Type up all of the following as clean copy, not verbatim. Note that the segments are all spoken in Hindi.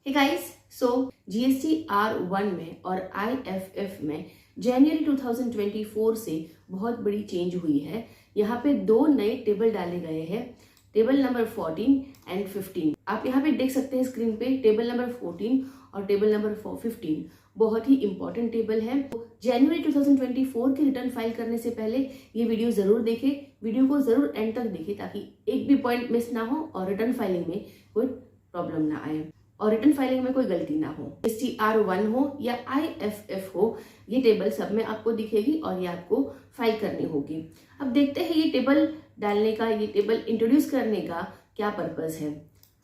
Hey guys, so GST R1 में और IFF में जनवरी 2024 से बहुत बड़ी चेंज हुई है। यहाँ पे दो नए टेबल डाले गए हैं, टेबल नंबर 14 एंड 15। आप यहाँ पे देख सकते हैं स्क्रीन पे टेबल नंबर 14 और टेबल नंबर 15 बहुत ही इंपॉर्टेंट टेबल है। जनवरी 2024 के रिटर्न फाइल करने से पहले ये वीडियो जरूर देखें, वीडियो को जरूर एंड तक देखें ताकि एक भी पॉइंट मिस ना हो और रिटर्न फाइलिंग में कोई प्रॉब्लम ना आए और रिटर्न फाइलिंग में कोई गलती ना हो। STR1 हो या IFF हो, ये टेबल सब में आपको दिखेगी और ये आपको फाइल करनी होगी। अब देखते हैं ये टेबल डालने का, ये टेबल इंट्रोड्यूस करने का क्या पर्पस है।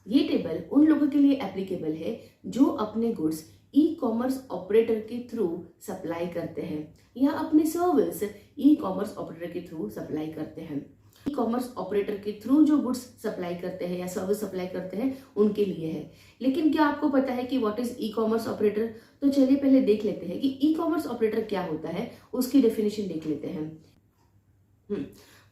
ये टेबल उन लोगों के लिए एप्लीकेबल है जो अपने गुड्स ई-कॉमर्स ऑपरेटर के थ्रू सप्लाई करते हैं या अपने सर्विस ई-कॉमर्स ऑपरेटर के थ्रू सप्लाई करते हैं। ई कॉमर्स ऑपरेटर के थ्रू जो गुड्स सप्लाई करते हैं या सर्विस सप्लाई करते हैं उनके लिए है। लेकिन क्या आपको पता है कि what is E commerce operator? तो चलिए पहले देख लेते हैं कि ई कॉमर्स ऑपरेटर क्या होता है, उसकी डेफिनेशन देख लेते हैं।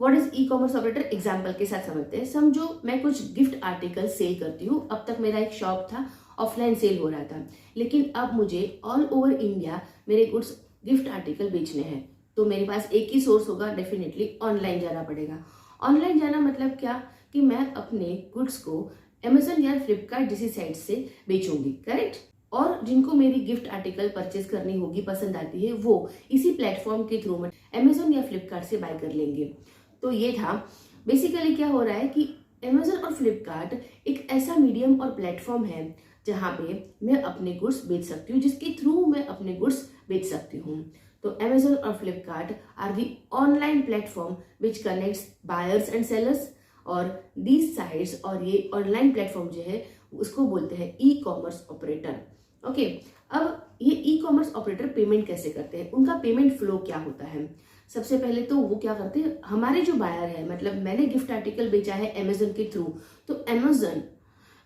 What is E commerce operator example के साथ समझते हैं। समझो मैं कुछ गिफ्ट आर्टिकल सेल करती हूँ। अब तक मेरा एक शॉप था, ऑफलाइन सेल हो रहा था, लेकिन अब मुझे ऑल ओवर इंडिया मेरे गुड्स गिफ्ट आर्टिकल बेचने हैं। तो मेरे पास एक ही सोर्स होगा, डेफिनेटली ऑनलाइन जाना पड़ेगा। ऑनलाइन जाना मतलब क्या कि मैं अपने गुड्स को Amazon या फ्लिपकार्ट जैसी साइट से बेचूंगी, करेक्ट। और जिनको मेरी गिफ्ट आर्टिकल परचेज करनी होगी, पसंद आती है, वो इसी प्लेटफॉर्म के थ्रू में Amazon या फ्लिपकार्ट से बाय कर लेंगे। तो ये था बेसिकली क्या हो रहा है कि Amazon और फ्लिपकार्ट एक ऐसा मीडियम और प्लेटफॉर्म है जहाँ पे मैं अपने गुड्स बेच सकती हूँ, जिसके थ्रू मैं अपने गुड्स बेच सकती हूँ। तो Amazon और Flipkart are the online platform which connects buyers and sellers, और these sites और ये ऑनलाइन प्लेटफॉर्म जो है उसको बोलते हैं ई कॉमर्स ऑपरेटर। ओके, अब ये ई कॉमर्स ऑपरेटर पेमेंट कैसे करते हैं, उनका पेमेंट फ्लो क्या होता है। सबसे पहले तो वो क्या करते हैं, हमारे जो बायर है, मतलब मैंने गिफ्ट आर्टिकल बेचा है Amazon के थ्रू, तो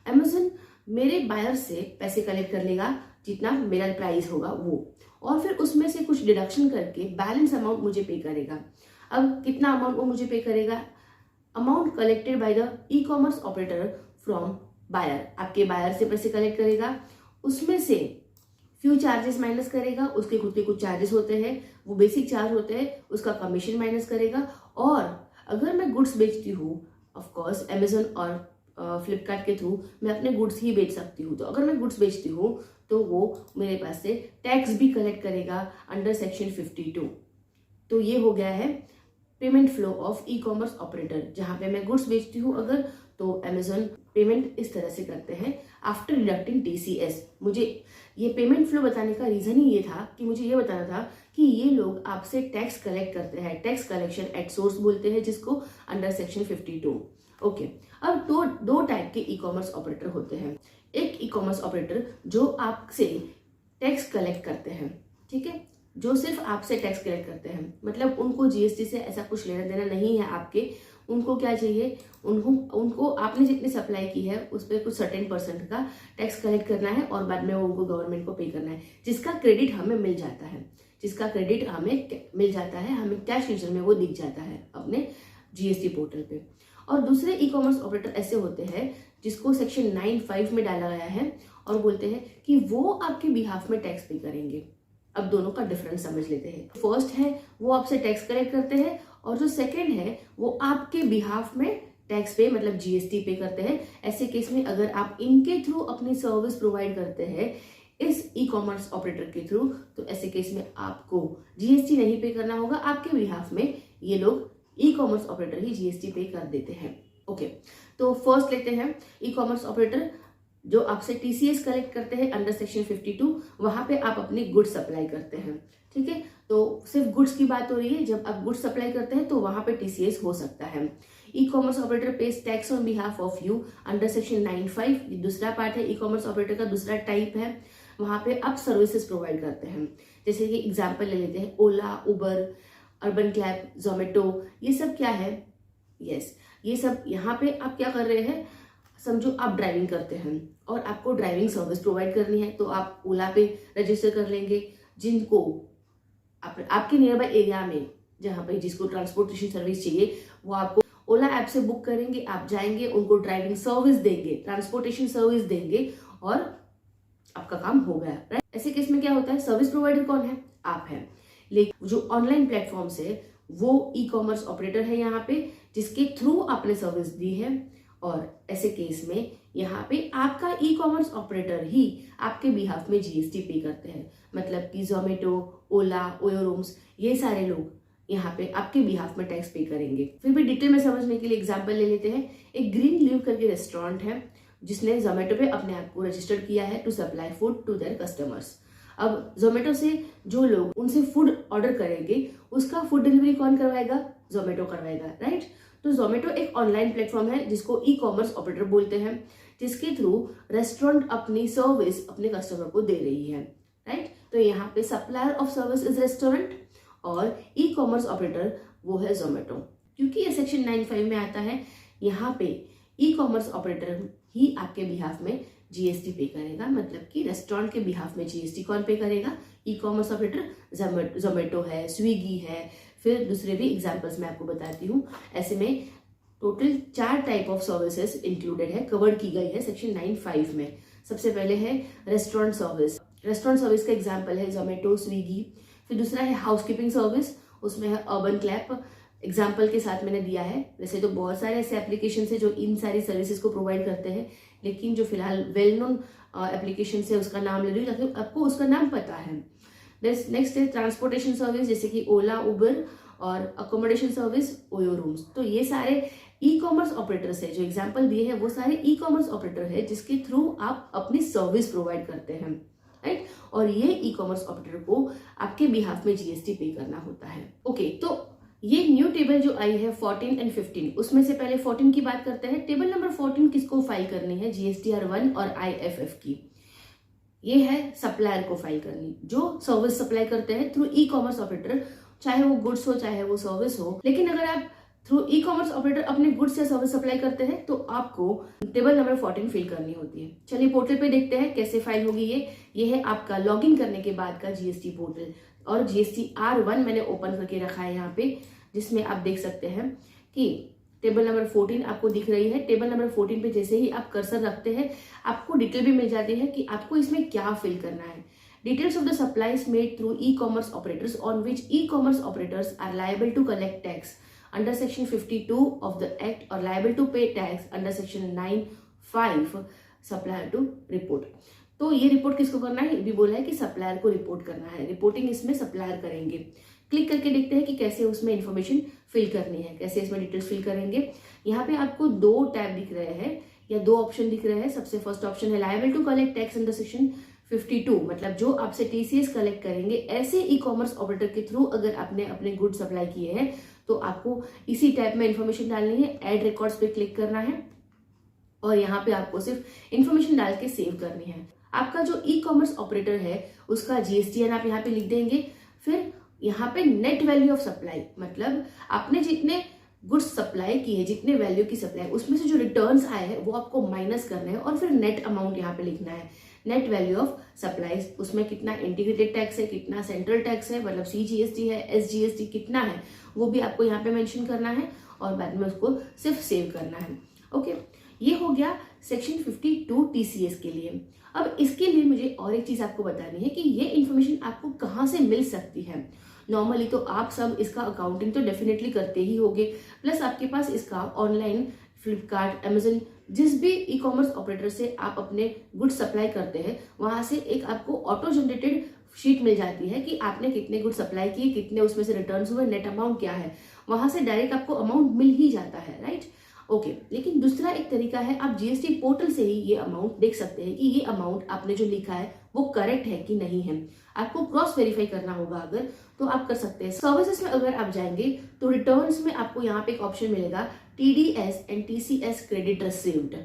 Amazon मेरे बायर से पैसे कलेक्ट कर लेगा, जितना मेरा प्राइस होगा वो, और फिर उसमें से कुछ डिडक्शन करके बैलेंस अमाउंट मुझे पे करेगा। अब कितना अमाउंट वो मुझे पे करेगा? Amount collected by the e commerce operator from buyer. आपके बायर से पैसे कलेक्ट करेगा, उसमें से फ्यू चार्जेस माइनस करेगा, उसके खुद के कुछ चार्जेस होते हैं, वो बेसिक चार्ज होते हैं, उसका कमीशन माइनस करेगा। और अगर मैं गुड्स बेचती हूँ, ऑफकोर्स Amazon और फ्लिपकार्ट के थ्रू मैं अपने गुड्स ही बेच सकती हूँ, तो अगर मैं गुड्स बेचती हूँ तो वो मेरे पास से टैक्स भी कलेक्ट करेगा अंडर सेक्शन 52। तो ये हो गया है payment flow of e commerce operator. जहाँ पे मैं गुड्स बेचती हूँ अगर, तो Amazon पेमेंट इस तरह से करते हैं आफ्टर डिडक्टिंग TCS। मुझे ये पेमेंट फ्लो बताने का रीजन ही ये था कि मुझे ये बताना था कि ये लोग आपसे टैक्स कलेक्ट करते हैं, टैक्स कलेक्शन एट सोर्स बोलते हैं जिसको, अंडर सेक्शन 52। ओके, अब दो टाइप के ई कॉमर्स ऑपरेटर होते हैं। एक ई कॉमर्स ऑपरेटर जो आपसे टैक्स कलेक्ट करते हैं, ठीक है, जो सिर्फ आपसे टैक्स कलेक्ट करते हैं, मतलब उनको जीएसटी से ऐसा कुछ लेना देना नहीं है आपके। उनको क्या चाहिए, उनको आपने जितनी सप्लाई की है उस पर कुछ सर्टेन % का टैक्स कलेक्ट करना है और बाद में वो उनको गवर्नमेंट को पे करना है, जिसका क्रेडिट हमें मिल जाता है, हमें कैश रीजन में वो दिख जाता है अपने जीएसटी पोर्टल पे। और दूसरे ई कॉमर्स ऑपरेटर ऐसे होते हैं जिसको सेक्शन 95 में डाला गया है और बोलते हैं कि वो आपके बिहाफ में टैक्स पे करेंगे। अब दोनों का डिफरेंस समझ लेते हैं। फर्स्ट है वो आपसे टैक्स कलेक्ट करते हैं, और जो सेकंड है वो आपके बिहाफ में टैक्स पे, मतलब जीएसटी पे करते हैं। ऐसे केस में अगर आप इनके थ्रू अपनी सर्विस प्रोवाइड करते हैं इस ई कॉमर्स ऑपरेटर के थ्रू, तो ऐसे केस में आपको जीएसटी नहीं पे करना होगा, आपके बिहाफ में ये लोग ई कॉमर्स ऑपरेटर ही जीएसटी पे कर देते हैं। ओके, तो फर्स्ट लेते हैं ई कॉमर्स ऑपरेटर जो आपसे TCS कलेक्ट करते हैं अंडर सेक्शन 52। वहां पे आप अपनी गुड्स सप्लाई करते हैं, ठीक है। तो सिर्फ गुड्स की बात हो रही है, जब आप गुड्स सप्लाई करते हैं तो वहां पे TCS हो सकता है। ई commerce operator page tax on behalf of you under section 95। दूसरा पार्ट है ई कॉमर्स ऑपरेटर का, दूसरा टाइप है, वहां पे आप सर्विसेज प्रोवाइड करते हैं। जैसे कि एग्जाम्पल ले लेते हैं, ओला, उबर, अर्बन क्लैब, जोमेटो, ये सब क्या है, ये सब यहाँ पे आप क्या कर रहे हैं, समझो आप ड्राइविंग करते हैं और आपको ड्राइविंग सर्विस प्रोवाइड करनी है, तो आप ओला पे रजिस्टर कर लेंगे। जिनको आपके नियर बाय एरिया में जहाँ पे जिसको ट्रांसपोर्टेशन सर्विस चाहिए वो आपको ओला ऐप से बुक करेंगे, आप जाएंगे, उनको ड्राइविंग सर्विस देंगे, ट्रांसपोर्टेशन सर्विस देंगे और आपका काम हो गया, राइट। ऐसे केस में क्या होता है, सर्विस प्रोवाइडर कौन है, आप हैं, लेकिन जो ऑनलाइन प्लेटफॉर्म्स है वो ई कॉमर्स ऑपरेटर है यहाँ पे, जिसके थ्रू आपने सर्विस दी है। और ऐसे केस में यहाँ पे आपका ई कॉमर्स ऑपरेटर ही आपके बिहाफ में जीएसटी पे करते हैं। मतलब कि जोमेटो, ओला, ओयो रूम्स, ये सारे लोग यहाँ पे आपके बिहाफ में टैक्स पे करेंगे। फिर भी डिटेल में समझने के लिए एग्जांपल ले लेते हैं। एक ग्रीन लीव करके रेस्टोरेंट है जिसने जोमेटो पे अपने आप को रजिस्टर किया है to supply food to their customers. अब जोमेटो से जो लोग उनसे फूड ऑर्डर करेंगे उसका फूड डिलीवरी कौन करवाएगा, जोमेटो करवाएगा, राइट। तो जोमेटो एक ऑनलाइन प्लेटफॉर्म है जिसको ई कॉमर्स ऑपरेटर बोलते हैं, जिसके थ्रू रेस्टोरेंट अपनी सर्विस अपने कस्टमर को दे रही है, राइट। तो यहाँ पे supplier of service is restaurant और ई कॉमर्स ऑपरेटर वो है जोमेटो। क्योंकि ये सेक्शन 9(5) में आता है, यहाँ पे ई कॉमर्स ऑपरेटर ही आपके बिहाफ में जीएसटी पे करेगा। मतलब कि रेस्टोरेंट के बिहाफ में जीएसटी कौन पे करेगा, ई कॉमर्स ऑपरेटर। जोमेटो है, स्विगी है, फिर दूसरे भी एग्जांपल्स मैं आपको बताती हूँ। ऐसे में total 4 type of services included है, कवर की गई है सेक्शन 9(5) में। सबसे पहले है रेस्टोरेंट सर्विस। रेस्टोरेंट सर्विस का एग्जाम्पल है जोमेटो, स्विगी। फिर दूसरा है हाउसकीपिंग सर्विस, उसमें है अर्बन क्लैप, एग्जाम्पल के साथ मैंने दिया है। वैसे तो बहुत सारे ऐसे एप्लीकेशन है जो इन सारी सर्विसेज को प्रोवाइड करते हैं, लेकिन जो फिलहाल वेल नोन एप्लीकेशन है उसका नाम ले रही हूँ ताकि आपको उसका नाम पता है। नेक्स्ट है ट्रांसपोर्टेशन सर्विस, जैसे कि ओला, उबर, और अकोमोडेशन सर्विस, ओयो रूम्स। तो ये सारे ई कॉमर्स ऑपरेटर्स है, जो एग्जाम्पल दिए हैं वो सारे ई कॉमर्स ऑपरेटर है जिसके थ्रू आप अपनी सर्विस प्रोवाइड करते हैं, राइट। और ये ई कॉमर्स ऑपरेटर को आपके बिहाफ में जीएसटी पे करना होता है। ओके, तो ये न्यू टेबल जो आई है 14 एंड 15, उसमें से पहले 14 की बात करते हैं। टेबल नंबर 14 किसको फाइल करनी है, जीएसटीआर 1 और आईएफएफ की। ये है सप्लायर को फाइल करनी, जो सर्विस सप्लाई करते हैं थ्रू ई कॉमर्स ऑपरेटर, चाहे वो गुड्स हो चाहे वो सर्विस हो। लेकिन अगर आप थ्रू ई कॉमर्स ऑपरेटर अपने गुड्स या सर्विस सप्लाई करते हैं तो आपको टेबल नंबर 14 फिल करनी होती है। चलिए पोर्टल पे देखते हैं कैसे फाइल होगी। ये है आपका लॉगिन करने के बाद का जीएसटी पोर्टल, और जीएसटीआर 1 मैंने ओपन करके रखा है यहाँ पे, जिसमें आप देख सकते हैं कि टेबल नंबर 14 आपको दिख रही है। टेबल नंबर 14 पे जैसे ही आप कर्सर रखते हैं आपको डिटेल भी मिल जाती है कि आपको इसमें क्या फिल करना है। Details of the supplies made through e-commerce operators on which e-commerce operators are liable to collect tax under section 52 of the act or liable to pay tax under section 9(5) supplier to report। तो ये रिपोर्ट किसको करना है, ये भी बोला है कि सप्लायर को रिपोर्ट करना है। रिपोर्टिंग इसमें सप्लायर करेंगे। क्लिक करके देखते हैं कि कैसे उसमें इंफॉर्मेशन फिल करनी है, कैसे इसमें डिटेल्स फिल करेंगे। यहाँ पे आपको 2 टैब दिख रहे हैं या 2 ऑप्शन दिख रहे हैं। सबसे फर्स्ट ऑप्शन है liable to collect tax under section 52, मतलब जो आपसे टीसीएस कलेक्ट करेंगे ऐसे ई कॉमर्स ऑपरेटर के थ्रू अगर आपने अपने गुड सप्लाई किए हैं तो आपको इसी टैब में इंफॉर्मेशन डालनी है। ऐड रिकॉर्ड्स पे क्लिक करना है और यहाँ पे आपको सिर्फ इंफॉर्मेशन डाल के सेव करनी है। आपका जो ई कॉमर्स ऑपरेटर है उसका जीएसटीएन आप यहाँ पे लिख देंगे। फिर यहाँ पे नेट वैल्यू ऑफ सप्लाई, मतलब आपने जितने गुड्स सप्लाई की है, जितने वैल्यू की सप्लाई, उसमें से जो रिटर्न्स आए हैं वो आपको माइनस करने हैं और फिर नेट अमाउंट यहाँ पे लिखना है। नेट वैल्यू ऑफ सप्लाईज, उसमें कितना इंटीग्रेटेड टैक्स है, कितना सेंट्रल टैक्स है, मतलब सीजीएसटी है, एसजीएसटी कितना है, वो भी आपको यहाँ पे मेंशन करना है और बाद में उसको सिर्फ सेव करना है। ओके, ये हो गया सेक्शन 52 टीसीएस के लिए। अब इसके लिए मुझे और एक चीज आपको बतानी है कि ये इन्फॉर्मेशन आपको कहाँ से मिल सकती है। नॉर्मली तो आप सब इसका अकाउंटिंग तो डेफिनेटली करते ही होगे, प्लस आपके पास इसका ऑनलाइन फ्लिपकार्ट, अमेजन, जिस भी ई कॉमर्स ऑपरेटर से आप अपने गुड्स सप्लाई करते हैं वहां से एक आपको ऑटो जनरेटेड शीट मिल जाती है कि आपने कितने गुड सप्लाई किए, कितने उसमें से रिटर्न्स हुए, नेट अमाउंट क्या है, वहां से डायरेक्ट आपको अमाउंट मिल ही जाता है, राइट। ओके, लेकिन दूसरा एक तरीका है, आप जीएसटी पोर्टल से ही ये अमाउंट देख सकते हैं कि ये अमाउंट आपने जो लिखा है वो करेक्ट है कि नहीं है। आपको क्रॉस वेरीफाई करना होगा अगर, तो आप कर सकते हैं। सर्विसेज में अगर आप जाएंगे तो रिटर्न्स में आपको यहाँ पे एक ऑप्शन मिलेगा TDS and TCS credit received.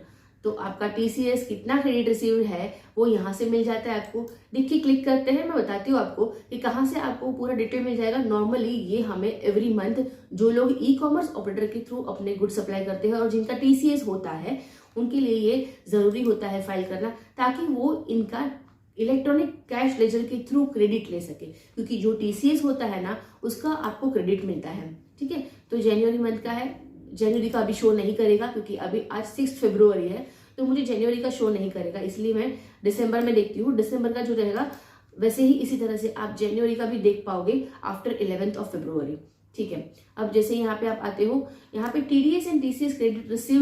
तो आपका टीसीएस कितना क्रेडिट रिसीव्ड है वो यहाँ से मिल जाता है आपको। देखिए, क्लिक करते हैं, मैं बताती हूँ आपको कि कहाँ से आपको पूरा डिटेल मिल जाएगा। नॉर्मली ये हमें एवरी मंथ जो लोग ई कॉमर्स ऑपरेटर के थ्रू अपने गुड सप्लाई करते हैं और जिनका टीसीएस होता है उनके लिए ये जरूरी होता है फाइल करना, ताकि वो इनका इलेक्ट्रॉनिक कैश लेजर के थ्रू क्रेडिट ले सके, क्योंकि जो टीसीएस होता है ना उसका आपको क्रेडिट मिलता है। ठीक है, तो जनवरी मंथ का है, जनवरी का अभी शो नहीं करेगा क्योंकि अभी आज 6 फरवरी है, तो मुझे जनवरी का शो नहीं करेगा, इसलिए मैं दिसंबर में देखती हूँ। दिसंबर का जो रहेगा वैसे ही इसी तरह से आप जनवरी का भी देख पाओगे आफ्टर 11th ऑफ फरवरी। ठीक है, अब जैसे यहाँ पे आप आते हो, यहाँ पे TDS and TCS credit receive,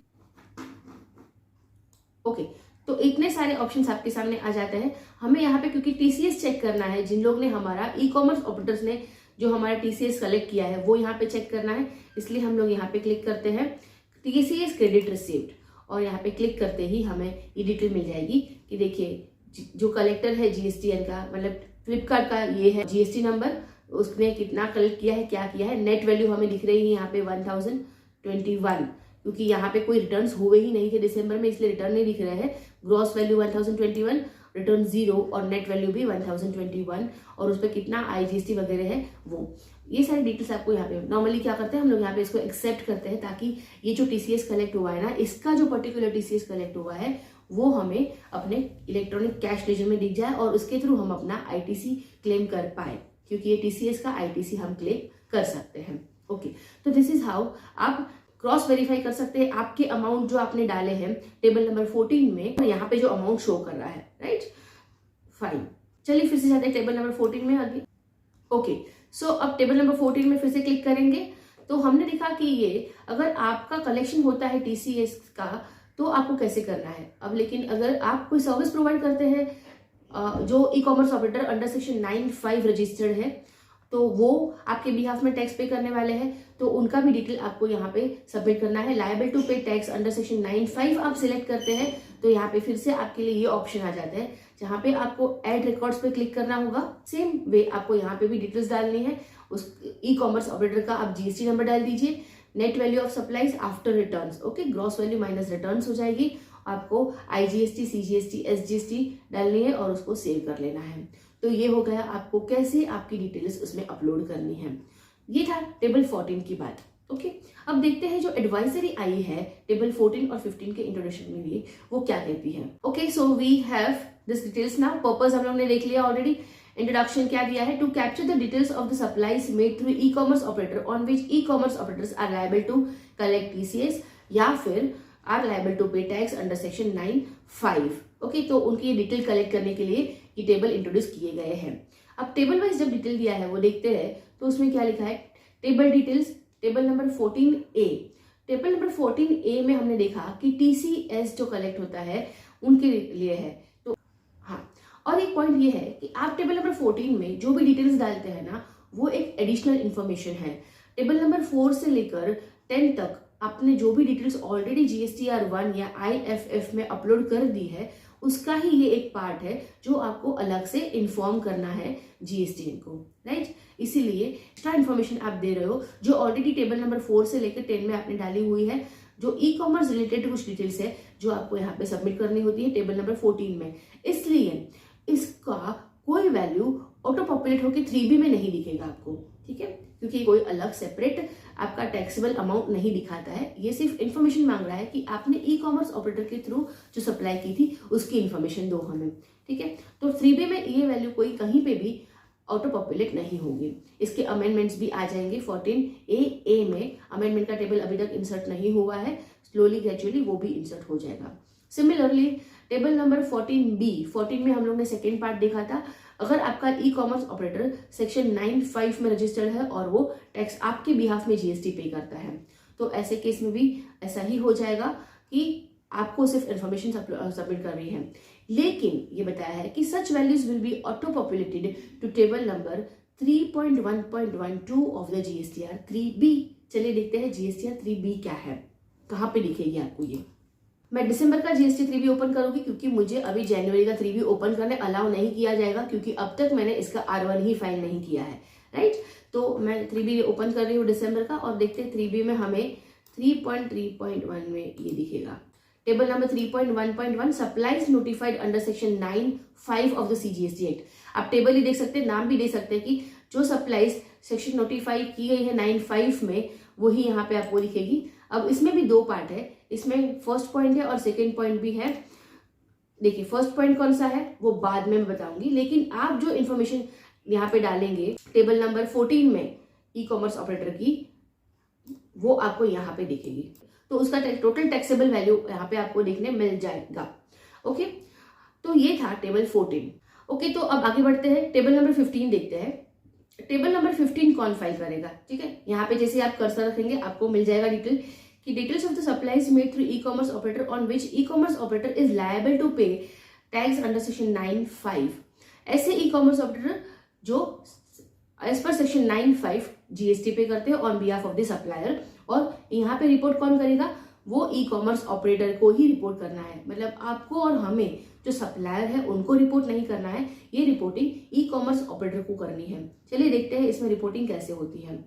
okay, तो इतने सारे ऑप्शंस आपके सामने आ जाते हैं। हमें यहाँ पे क्योंकि TCS चेक करना है, जिन लोग ने हमारा ई-कॉमर्स ऑपरेटर्स ने जो हमारा TCS कलेक्ट किया है वो यहाँ पे चेक करना है, इसलिए हम लोग यहाँ पे क्लिक करते हैं TCS क्रेडिट रिसीव्ड, और यहाँ पे क्लिक करते ही हमें ये डिटेल मिल जाएगी कि देखिए जो कलेक्टर है GSTN का, मतलब फ्लिपकार्ट का ये है GST नंबर, उसने कितना कलेक्ट किया है, क्या किया है। नेट वैल्यू हमें दिख रही है यहाँ पे 1021, क्योंकि यहाँ पे कोई रिटर्न्स हुए ही नहीं थे दिसंबर में, इसलिए रिटर्न नहीं दिख रहे हैं। ग्रॉस वैल्यू 1021, रिटर्न 0 और नेट वैल्यू भी 1021, और उस पर कितना IGST वगैरह है वो, ये सारी डिटेल्स आपको यहाँ पे। नॉर्मली क्या करते हैं हम लोग यहाँ पे इसको एक्सेप्ट करते हैं, ताकि ये जो TCS कलेक्ट हुआ है ना, इसका जो पर्टिकुलर TCS कलेक्ट हुआ है वो हमें अपने इलेक्ट्रॉनिक कैश लेजर में दिख जाए, और उसके थ्रू हम अपना ITC क्लेम कर पाए, क्योंकि ये TCS का ITC हम क्लेम कर सकते हैं। ओके, तो दिस इज हाउ आप क्रॉस वेरीफाई कर सकते हैं आपके अमाउंट जो आपने डाले हैं टेबल नंबर 14 में, और यहाँ पे जो अमाउंट शो कर रहा है, राइट, फाइन। चलिए फिर से जाते हैं टेबल नंबर 14 में आगे। ओके, सो अब टेबल नंबर 14 में फिर से क्लिक करेंगे, तो हमने देखा कि ये अगर आपका कलेक्शन होता है TCS का तो आपको कैसे करना है। अब लेकिन अगर आप कोई सर्विस प्रोवाइड करते हैं जो e-commerce operator under section 9(5) registered है, तो वो आपके बिहाफ में टैक्स पे करने वाले हैं, तो उनका भी डिटेल आपको यहाँ पे सबमिट करना है। Liable to pay tax under section 9(5) आप सिलेक्ट करते हैं, तो यहाँ पे फिर से आपके लिए ये ऑप्शन आ जाता है, जहाँ पे आपको ऐड रिकॉर्ड्स पे क्लिक करना होगा। सेम वे आपको यहाँ पे भी डिटेल्स डालनी है। उस ई-कॉमर्स ऑपरेटर का आप GST नंबर डाल दीजिए, net value of supplies after returns, okay, gross value minus returns हो जाएगी। आपको IGST, CGST, SGST डालनी है और उसको सेव कर लेना है। तो ये हो गया आपको कैसे आपकी डिटेल्स उसमें अपलोड करनी है। ये था टेबल 14 की बात। ओके, अब देखते हैं जो एडवाइजरी आई है टेबल 14 और 15 के इंट्रोडक्शन में लिए वो क्या कहती है। Okay, so we have this details now. Purpose हम लोग ने देख लिया ऑलरेडी। इंट्रोडक्शन क्या दिया है, to capture the details of the supplies made through e-commerce operator on which e-commerce operators are liable to collect TCS या फिर are liable to pay tax under section 9(5). Okay, तो उनकी ये डिटेल कलेक्ट करने के लिए ये टेबल इंट्रोड्यूस किए गए हैं। अब टेबल वाइज जब डिटेल दिया है वो देखते हैं, तो उसमें क्या लिखा है, table details, table number 14A। Table number 14A में हमने देखा कि TCS जो कलेक्ट होता है उनके लिए है। तो हाँ, और एक पॉइंट ये है कि आप टेबल नंबर 14 में जो भी डिटेल्स डालते हैं ना, वो एक एडिशनल इंफॉर्मेशन है। टेबल नंबर 4 से लेकर 10 तक आपने जो भी डिटेल्स ऑलरेडी GSTR 1 या IFF में अपलोड कर दी है, उसका ही ये एक पार्ट है जो आपको अलग से इन्फॉर्म करना है GSTN को, राइट। इसीलिए एक्स्ट्रा इन्फॉर्मेशन आप दे रहे हो जो ऑलरेडी टेबल नंबर 4 से लेकर 10 में आपने डाली हुई है, जो ई-कॉमर्स रिलेटेड कुछ डिटेल्स है जो आपको यहाँ पे सबमिट करनी होती है टेबल नंबर 14 में। इसलिए इसका कोई वैल्यू ऑटो पॉपुलेट होकर 3B में नहीं दिखेगा आपको, ठीक है, क्योंकि कोई अलग सेपरेट आपका टैक्सेबल अमाउंट नहीं दिखाता है। ये सिर्फ इन्फॉर्मेशन मांग रहा है कि आपने ई-कॉमर्स ऑपरेटर के थ्रू जो सप्लाई की थी उसकी इन्फॉर्मेशन दो हमें, ठीक है। तो 3B में ये वैल्यू कोई कहीं पे भी ऑटो पॉपुलेट नहीं होगी। इसके अमेंडमेंट्स भी आ जाएंगे 14A में। अमेंडमेंट का टेबल अभी तक इंसर्ट नहीं हुआ है, स्लोली ग्रेजुअली वो भी इंसर्ट हो जाएगा। सिमिलरली टेबल नंबर 14 में हम लोग ने सेकेंड पार्ट देखा था। अगर आपका ई-कॉमर्स ऑपरेटर सेक्शन 9(5) में रजिस्टर्ड है और वो टैक्स आपके बिहाफ में GST पे करता है, तो ऐसे केस में भी ऐसा ही हो जाएगा कि आपको सिर्फ इन्फॉर्मेशन सबमिट कर रही है। लेकिन ये बताया है कि such values will be auto populated to table number 3.1.12 of the GSTR 3B। चलिए देखते हैं GSTR 3B क्या है, कहाँ पे दिखेगी आपको ये। मैं दिसंबर का GST 3B ओपन करूंगी क्योंकि मुझे अभी जनवरी का 3B ओपन करने अलाउ नहीं किया जाएगा, क्योंकि अब तक मैंने इसका R1 ही फाइल नहीं किया है, राइट। तो मैं 3B ओपन कर रही हूँ दिसंबर का, और देखते हैं 3B में हमें 3.3.1 में ये दिखेगा। Table number 3.1.1 supplies notified under section 9(5) of the CGST act. आप टेबल ही देख सकते हैं, नाम भी दे सकते हैं कि जो सप्लाईज सेक्शन नोटिफाई की गई है 9(5) में, वही यहाँ पे आपको दिखेगी। अब इसमें भी दो पार्ट है, इसमें फर्स्ट पॉइंट है और सेकेंड पॉइंट भी है। देखिए फर्स्ट पॉइंट कौन सा है वो बाद में मैं बताऊंगी, लेकिन आप जो इन्फॉर्मेशन यहाँ पे डालेंगे टेबल नंबर 14 में ई-कॉमर्स ऑपरेटर की, वो आपको यहाँ पे दिखेगी। तो उसका टोटल टैक्सेबल वैल्यू यहाँ पे आपको देखने मिल जाएगा। ओके, तो ये था टेबल 14। ओके, तो अब आगे बढ़ते हैं, टेबल नंबर 15 देखते हैं। टेबल नंबर 15 कौन फाइल करेगा? ठीक है, यहाँ पे जैसे आप कर्सर रखेंगे आपको मिल जाएगा डिटेल कि details of the supplies made through e commerce operator on which e commerce operator is liable to pay tax under section 9(5). ऐसे ई कॉमर्स ऑपरेटर जो as per section 9(5) GST pay करते हैं on behalf of the supplier, और यहाँ पे रिपोर्ट कौन करेगा? वो ई कॉमर्स ऑपरेटर को ही रिपोर्ट करना है। मतलब आपको और हमें जो सप्लायर है उनको रिपोर्ट नहीं करना है, ये रिपोर्टिंग ई कॉमर्स ऑपरेटर को करनी है। चलिए देखते हैं इसमें रिपोर्टिंग कैसे होती है।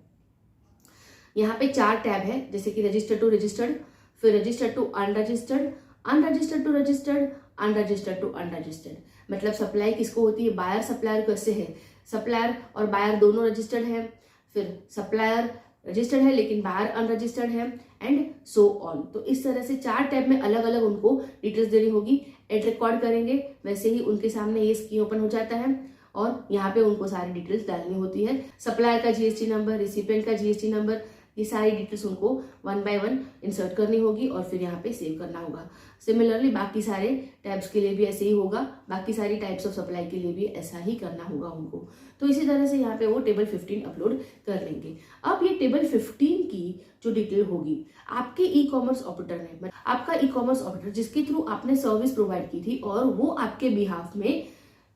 यहाँ पे 4 टैब है, जैसे कि रजिस्टर्ड टू रजिस्टर्ड, फिर registered to unregistered, unregistered to registered, unregistered to unregistered. मतलब सप्लाई किसको होती है? बायर सप्लायर कैसे है? सप्लायर और बायर दोनों रजिस्टर्ड है, फिर सप्लायर रजिस्टर्ड है लेकिन बायर अनरजिस्टर्ड है, एंड सो ऑन। तो इस तरह से 4 टैब में अलग अलग उनको डिटेल्स देनी होगी। एड रिकॉर्ड करेंगे वैसे ही उनके सामने ये स्क्रीन ओपन हो जाता है और यहाँ पे उनको सारी डिटेल्स डालनी होती है। सप्लायर का जीएसटी नंबर, रिसिपिएंट का जीएसटी नंबर, ये सारी डिटेल्स उनको 1 बाय 1 इंसर्ट करनी होगी और फिर यहाँ पे सेव करना होगा। सिमिलरली बाकी सारे टैब्स के लिए भी ऐसे ही होगा, बाकी सारी टाइप्स ऑफ सप्लाई के लिए भी ऐसा ही करना होगा उनको। तो इसी तरह से यहाँ पे वो टेबल 15 अपलोड कर लेंगे। अब ये टेबल 15 की जो डिटेल होगी आपके ई कॉमर्स ऑपरेटर ने, आपका ई कॉमर्स ऑपरेटर जिसके थ्रू आपने सर्विस प्रोवाइड की थी और वो आपके बिहाफ में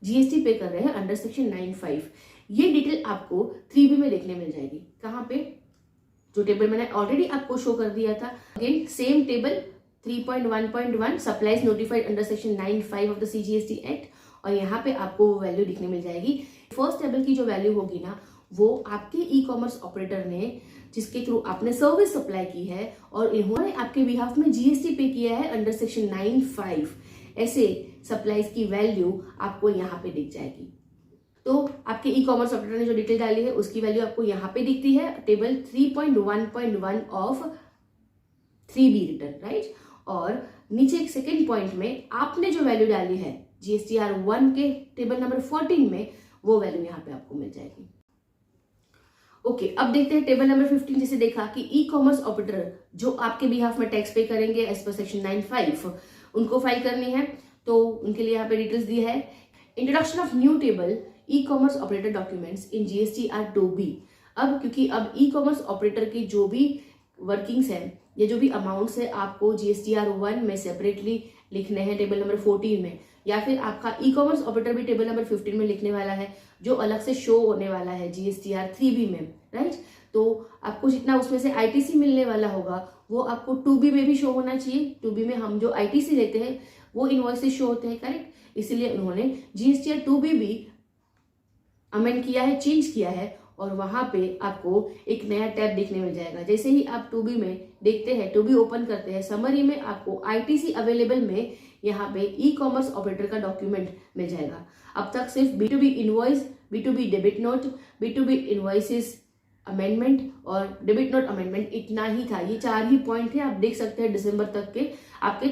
जीएसटी पे कर रहे हैं अंडर सेक्शन 9(5), ये डिटेल आपको 3B में देखने मिल जाएगी। कहाँ पे? जो टेबल मैंने ऑलरेडी आपको शो कर दिया था। Again same table 3.1.1 supplies notified under section 9(5) of the CGST act, और यहाँ पे आपको वो वैल्यू दिखने मिल जाएगी। फर्स्ट टेबल की जो वैल्यू होगी ना, वो आपके ई कॉमर्स ऑपरेटर ने जिसके थ्रू आपने सर्विस सप्लाई की है और इन्होंने आपके बिहाफ में जीएसटी पे किया है अंडर सेक्शन 9(5), ऐसे सप्लाईज की वैल्यू आपको यहाँ पे दिख जाएगी। तो आपके ई कॉमर्स ऑपरेटर ने जो डिटेल डाली है उसकी वैल्यू आपको यहाँ पे दिखती है, table 3.1.1 of 3B return, right. और नीचे एक सेकेंड पॉइंट में आपने जो वैल्यू डाली है GSTR 1 के टेबल नंबर 14 में, वो वैल्यू यहाँ पे आपको मिल जाएगी। ओके, अब देखते हैं टेबल नंबर 15। जैसे देखा कि ई कॉमर्स ऑपरेटर जो आपके बिहाफ में टैक्स पे करेंगे एज पर सेक्शन 9(5), उनको फाइल करनी है, तो उनके लिए यहाँ पे डिटेल्स दी है। Introduction of new table e commerce operator documents in GSTR 2B। अब क्योंकि अब ई कॉमर्स ऑपरेटर की जो भी वर्किंग्स है, ये जो भी अमाउंट्स है, आपको GSTR 1 में सेपरेटली लिखने हैं टेबल नंबर 14 में, या फिर आपका ई कॉमर्स ऑपरेटर भी टेबल नंबर 15 में लिखने वाला है, जो अलग से शो होने वाला है GSTR 3B में, राइट। तो आपको जितना उसमें से ITC मिलने वाला होगा वो आपको 2B में भी शो होना चाहिए। 2B में हम जो ITC लेते हैं वो इनवॉइसेस शो होते हैं, करेक्ट। इसीलिए उन्होंने GSTR 2B भी अमेंड किया है, चेंज किया है, और वहां पे आपको एक नया टैब देखने मिल जाएगा। जैसे ही आप 2B में देखते हैं, 2B ओपन करते हैं, समरी में आपको ITC अवेलेबल में यहाँ पे ई कॉमर्स ऑपरेटर का डॉक्यूमेंट मिल जाएगा। अब तक सिर्फ B2B invoice, B2B debit note, B2B invoices amendment और डेबिट नोट अमेंडमेंट, इतना ही था। ये 4 ही पॉइंट थे, आप देख सकते हैं दिसंबर तक के आपके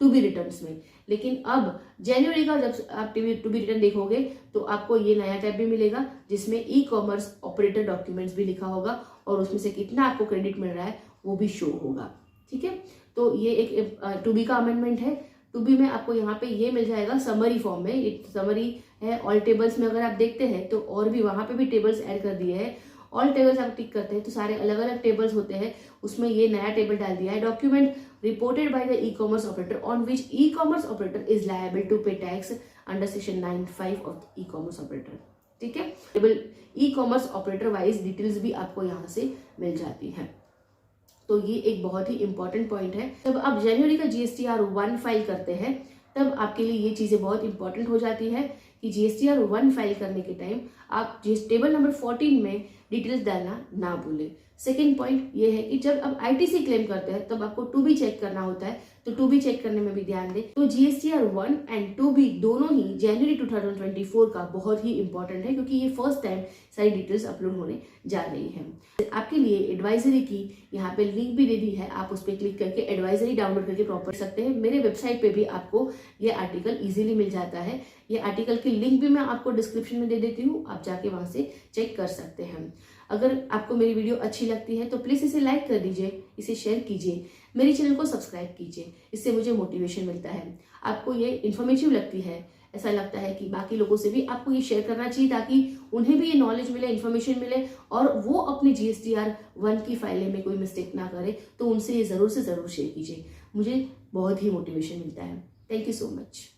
2B रिटर्न्स में। लेकिन अब जनवरी का जब आप 2B रिटर्न देखोगे तो आपको ये नया टैब भी मिलेगा जिसमें ई कॉमर्स ऑपरेटर डॉक्यूमेंट्स भी लिखा होगा और उसमें से कितना आपको क्रेडिट मिल रहा है वो भी शो होगा, ठीक है। तो ये एक 2B का अमेंडमेंट है। 2B में आपको यहाँ पे ये मिल जाएगा समरी फॉर्म में, एक समरी है। ऑल टेबल्स में अगर आप देखते हैं तो और भी वहां पे भी टेबल्स ऐड कर दिए हैं। ऑल टेबल्स आप टिक करते हैं तो सारे अलग अलग टेबल्स होते हैं, उसमें ये नया टेबल डाल दिया है। Document reported by the e commerce operator on which e commerce operator is liable to pay tax under section 9(5) of e commerce operator, ठीक है। Table e commerce operator wise details भी आपको यहाँ से मिल जाती है। तो ये एक बहुत ही इंपॉर्टेंट पॉइंट है। जब आप जनवरी का GSTR 1 फाइल करते हैं तब आपके लिए ये चीजें बहुत इंपॉर्टेंट हो जाती है कि GSTR 1 फाइल करने के टाइम आप टेबल नंबर 14 में डिटेल्स डालना ना भूलें। सेकेंड पॉइंट ये है कि जब आप ITC क्लेम करते हैं तब आपको 2B चेक करना होता है, तो 2B चेक करने में भी ध्यान दें। तो GSTR 1 एंड 2B दोनों ही जनवरी 2024 का बहुत ही इंपॉर्टेंट है क्योंकि ये फर्स्ट टाइम सारी डिटेल्स अपलोड होने जा रही है। आपके लिए एडवाइजरी की यहाँ पे लिंक भी दे दी है, आप उस पर क्लिक करके एडवाइजरी डाउनलोड करके प्रॉपर सकते हैं। मेरे वेबसाइट पे भी आपको ये आर्टिकल इजीली मिल जाता है। ये आर्टिकल की लिंक भी मैं आपको डिस्क्रिप्शन में दे देती हूँ, आप जाके वहां से चेक कर सकते हैं। अगर आपको मेरी वीडियो अच्छी लगती है तो प्लीज इसे लाइक कर दीजिए, इसे शेयर कीजिए। मेरे चैनल को सब्सक्राइब कीजिए, इससे मुझे मोटिवेशन मिलता है। आपको ये इन्फॉर्मेटिव लगती है, ऐसा लगता है कि बाकी लोगों से भी आपको ये शेयर करना चाहिए ताकि उन्हें भी ये नॉलेज मिले, इन्फॉर्मेशन मिले और वो अपने GSTR 1 की फाइलें में कोई मिस्टेक ना करे, तो उनसे ये ज़रूर से ज़रूर शेयर कीजिए। मुझे बहुत ही मोटिवेशन मिलता है। Thank you so much.